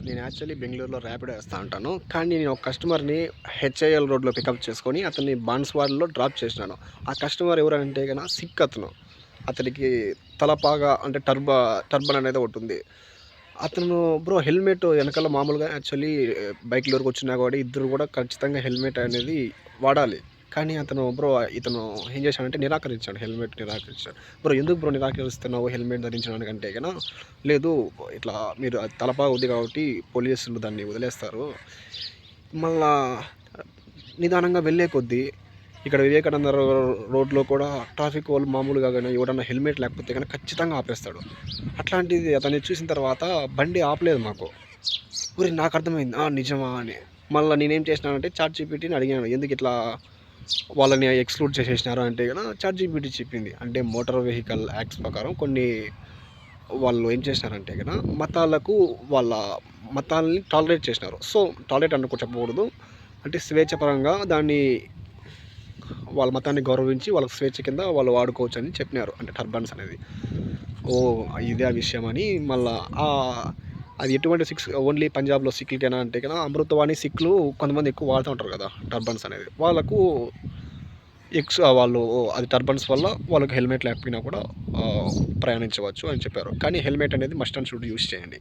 నేను యాక్చువల్లీ బెంగుళూరులో ర్యాపిడో వేస్తా ఉంటాను. కానీ నేను ఒక కస్టమర్‌ని హెచ్ఐఎల్ రోడ్‌లో పికప్ చేసుకొని అతన్ని బాన్స్వాడలో డ్రాప్ చేసినాను. ఆ కస్టమర్ ఎవరంటే సిక్ అతను. అతనికి తలపాగా అంటే టర్బన్ అనేది ఒకటుంది. అతను బ్రో హెల్మెట్ వెనకాల మామూలుగా యాక్చువల్లీ బైక్‌లో కూర్చున్నా కూడా ఇద్దరు కూడా ఖచ్చితంగా హెల్మెట్ అనేది వాడాలి. కానీ ఇతను ఏం చేశాడంటే నిరాకరించాడు. హెల్మెట్ నిరాకరించాడు. బ్రో ఎందుకు బ్రో నిరాకరిస్తున్నావు హెల్మెట్ ధరించడానికి అంటే లేదు ఇట్లా మీరు అది తలపాగా ఉంది కాబట్టి పోలీసులు దాన్ని వదిలేస్తారు. మళ్ళా నిదానంగా వెళ్ళే కొద్దీ ఇక్కడ వివేకానంద రోడ్లో కూడా ట్రాఫిక్ వాళ్ళు మామూలుగా కానీ ఎవడన్నా హెల్మెట్ లేకపోతే కానీ ఖచ్చితంగా ఆపేస్తాడు. అట్లాంటిది అతన్ని చూసిన తర్వాత బండి ఆపలేదు మాకు. నాకు అర్థమైంది నిజమా అని. మళ్ళీ నేనేం చేసినానంటే చాట్‌జీపీటీని అడిగాను ఎందుకు ఇట్లా వాళ్ళని ఎక్స్క్లూడ్ చేసేసినారు అంటే చాట్‌జీపీటీ చెప్పింది. అంటే మోటార్ వెహికల్ యాక్ట్స్ ప్రకారం కొన్ని వాళ్ళు ఏం చేసినారంటే మతాలకు వాళ్ళ మతాల్ని టాలరేట్ చేసినారు. సో టాలరేట్ అనుకో చెప్పకూడదు. అంటే స్వేచ్ఛపరంగా దాన్ని వాళ్ళ మతాన్ని గౌరవించి వాళ్ళకి స్వేచ్ఛ కింద వాళ్ళు వాడుకోవచ్చు అని చెప్పినారు. అంటే టర్బన్స్ అనేది. ఇదే ఆ విషయం అని మళ్ళా అది ఎటువంటి సిక్స్ ఓన్లీ పంజాబ్లో సిక్లకేనా అంటే అమృతవాణి సిక్లు కొంతమంది ఎక్కువ వాడుతూ ఉంటారు కదా టర్బన్స్ అనేది. వాళ్ళకు వాళ్ళు అది టర్బన్స్ వల్ల వాళ్ళకి హెల్మెట్ లేకపోయినా కూడా ప్రయాణించవచ్చు అని చెప్పారు. కానీ హెల్మెట్ అనేది మస్ట్ అండ్ షుడ్ యూస్ చేయండి.